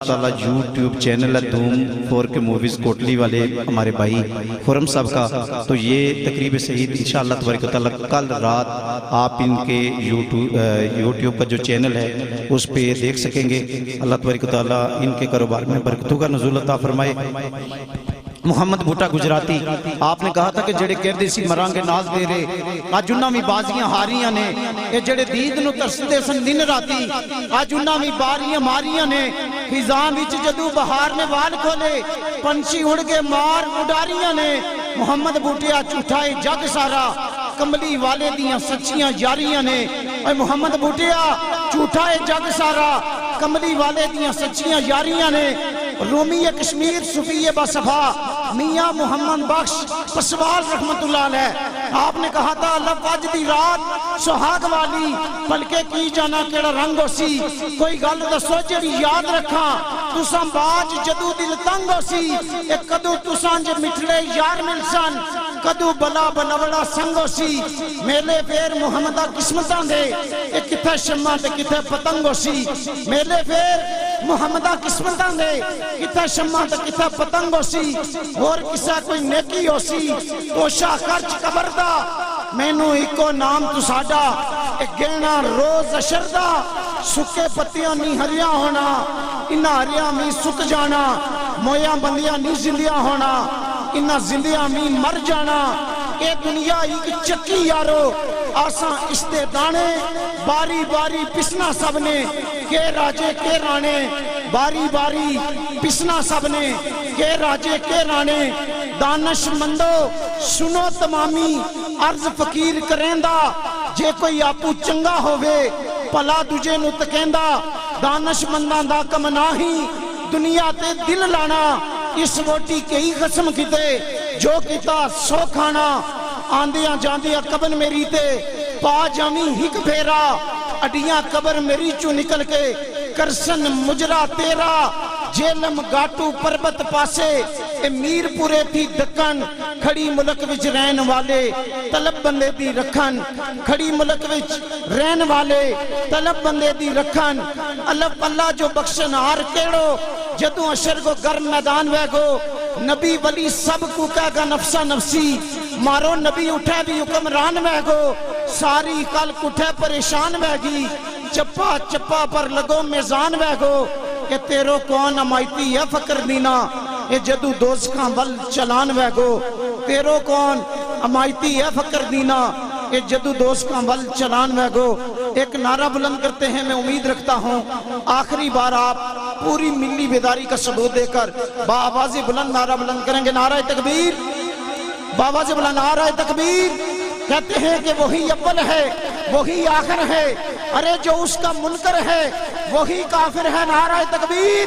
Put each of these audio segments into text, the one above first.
تعالیٰ YouTube channel ہے دھوم 4K موویز کوٹلی والے ہمارے بھائی خرم صاحب کا، تو یہ تقریب سعید انشاءاللہ تبارک و تعالیٰ کل رات آپ ان کے یوٹیوب کا جو چینل ہے اس پہ دیکھ سکیں گے۔ اللہ تبارک و تعالیٰ ان کے کاروبار میں برکتوں کا نزول عطا فرمائے۔ محمد بھٹا گجراتی آپ نے کہا تھا کہ جڑے کہتے سی مرانگے ناز دے رہے آج انہاں بھی بازیاں ہاریاں نے، یہ جڑے دید نو ترسدے سن دن راتی آج انہاں بھی باریاں ماریاں نے۔ خزاں وچ جدو بہار نے وال کھولے پنچھی اڑ کے مار اڈاریاں نے۔ محمد بھٹیا جھوٹائے جگ سارا کملی والے دیاں سچیاں یاریاں نے۔ اے محمد بھٹیا جھوٹائے جگ سارا کملی والے دیاں سچیاں یاریاں نے۔ رومی کشمیر صوفی باصفا میاں محمد بخش پسوال رحمت اللہ علیہ آپ نے کہا تھا لفظ دی رات سہاگ والی پلکے کی جانا کیڑا رنگ ہو سی، کوئی گل دسو جڑی یاد رکھاں تساں باج جدو دل تنگ ہو سی، ایک کدو تساں جے مٹھڑے یار مل سن کدو بلا بنوڑا سنگ ہو سی۔ میلے پھر محمدہ قسمتاں دے ایک کتھے شمع تے کتھے پتنگ ہو سی۔ میلے پھر محمدہ قسمتاں دے کتھے شمع تے کتھے پتنگ ہو سی، اور کسا کوئی نیکی ہو سی توشہ خرچ قبر دا مینو ایکو نام تو ساڈا ایک گہنا روز اشردہ سکے پتیاں نہیں ہریاں ہونا انہاں ہریاں میں سک جانا، مویاں بندیاں نہیں زندیاں ہونا انہاں زندیاں میں مر جانا۔ اے دنیا ایک چکی یارو آساں استدانے باری باری پسنا سب نے کہ راجے کے رانے، باری باری پسنا سب نے کہ راجے کے رانے۔ دانش مندو سنو تمامی عرض فقیر کریندا، جے کوئی آپو چنگا ہوئے پلا دجے نو تکیندا۔ دانش منداں دا کم ناہی دنیا تے دل لانا، اس ووٹی کئی قسم کیتے جو کیتا سو کھانا۔ آندیاں جاندیاں قبر میری تے پا جامی ہک پھیرا، اڈیاں قبر میری چو نکل کے کرسن مجرا تیرا۔ جیلم گاٹو پربت پاسے اے میر پورے تھی دکن، کھڑی ملک وچ رہن والے طلب بندے دی رکھن، کھڑی ملک وچ رہن والے طلب بندے دی رکھن۔ اللہ جو بخشن ہار کیڑو جدو اشر کو گرم میدان وے گو، نبی ولی سب کو کہہ گا نفسا نفسی، مارو نبی اٹھے بھی حکمران وے گو، ساری کل کٹھے پریشان وے گی، چپا چپا پر لگو میزان وے گو۔ کہ تیرو کون امائیتی ہے فکر دینا، اے جدو دوزکاں ول چلان وے گو۔ تیرو کون امائیتی ہے فکر دینا، اے جدو دوزکاں ول چلان وے گو۔ ایک نعرہ بلند کرتے ہیں، میں امید رکھتا ہوں آخری بار آپ پوری ملی بیداری کا ثبوت دے کر بآواز بلند نعرہ بلند کریں گے۔ نعرہ تکبیر، بآواز بلند نعرہ تکبیر۔ کہتے ہیں کہ وہی اول ہے وہی آخر ہے، ارے جو اس کا منکر ہے وہی کافر ہے۔ نعرہ تکبیر،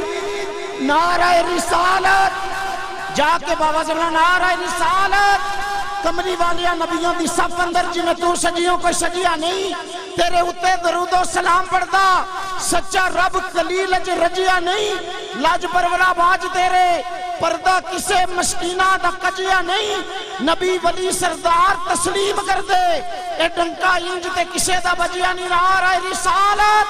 نعرہ رسالت، جا کے بابا سے بنا نعرہ رسالت۔ کملی والیاں نبیوں دی صف اندر جی میں تو سجیوں کو سجیہ نہیں، تیرے اتے درود و سلام پڑھتا سچا رب قلیل اج رجیہ نہیں، لاج پرورا باج تیرے پردہ کسے مسکینہ دا کجیہ نہیں۔ نبی ولی سردار تسلیم کر دے اے ڈنکا انج تے کسے دا بجیہ نہیں۔ نعرہ رسالت،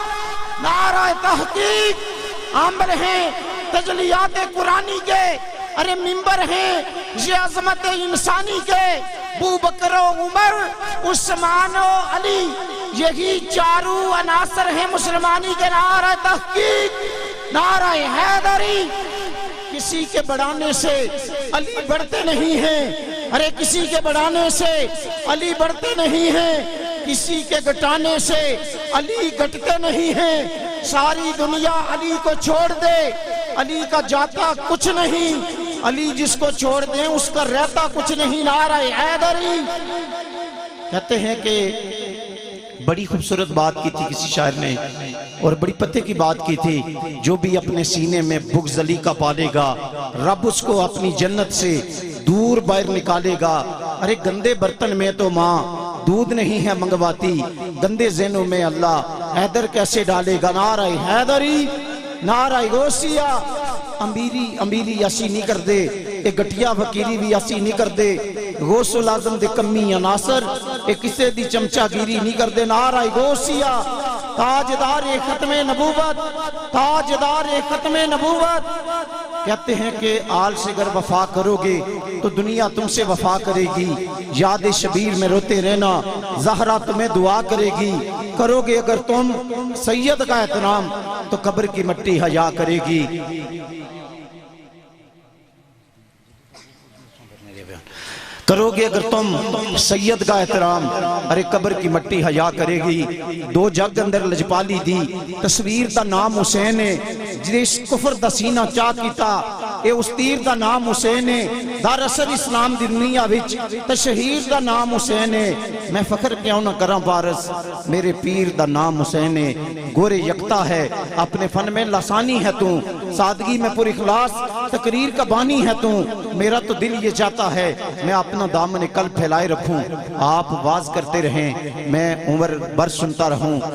نعرہ تحقیق، عامر ہیں تجلیات قرآنی کے، ارے ممبر ہیں یہ عظمت انسانی کے۔ ابو بکر و عمر عثمان و علی یہی چاروں عناصر ہیں مسلمانی کے۔ نعرہ تحقیق، نعرہ حیدری۔ کسی کے بڑھانے سے علی بڑھتے نہیں ہیں، ارے کسی کے بڑھانے سے علی بڑھتے نہیں ہیں، کسی کے گھٹانے سے علی گھٹتے نہیں ہیں۔ ساری دنیا علی کو چھوڑ دے علی کا جاتا کچھ نہیں، علی جس کو چھوڑ دیں اس کا رہتا کچھ نہیں۔ نعرہ حیدری۔ کہتے ہیں کہ بڑی خوبصورت بات کی تھی کسی شاعر نے اور بڑی پتے کی بات کی تھی، جو بھی اپنے سینے میں بغض علی کا پالے گا رب اس کو اپنی جنت سے دور باہر نکالے گا۔ ارے گندے برتن میں تو ماں دودھ نہیں ہے منگواتی، گندے ذہنوں میں اللہ حیدر کیسے ڈالے گا۔ نعرہ حیدری، نعرہ غوثیہ۔ امیری ایسی نہیں کر دے، ایک گٹیا فقیری بھی ایسی نہیں کر دے، غوث العظم دے کمی عناصر ایک کسے دی چمچہ گیری نہیں کر دے۔ نعرہ غوثیہ، تاجدار ختم نبوت، تاجدار ختم نبوت. کہتے ہیں کہ آل سے اگر وفا کرو گے تو دنیا تم سے وفا کرے گی. یاد شبیر میں روتے رہنا، زہرا تمہیں دعا کرے گی. کرو گے اگر تم سید کا احترام تو قبر کی مٹی حیا کرے گی. کرو گے اگر تم سید کا احترام، ارے قبر کی مٹی حیا کرے گی. دو جگ اندر لجپالی دی، تصویر دا نام حسین ہے. جس کفر دا سینہ چاہ کیتا اے اس تیر دا نام حسین ہے. دراصل اسلام دی دنیا وچ تشہیر دا نام حسین ہے. میں فخر کیوں نہ کراں بارس، میرے پیر دا نام حسین ہے. گورے یکتا ہے اپنے فن میں لسانی ہے تو، سادگی میں پر اخلاص تقریر کا بانی ہے تو. میرا تو دل یہ چاہتا ہے میں اپنا دامن کل پھیلائے رکھوں. آپ واز کرتے رہیں، میں عمر بر سنتا رہوں.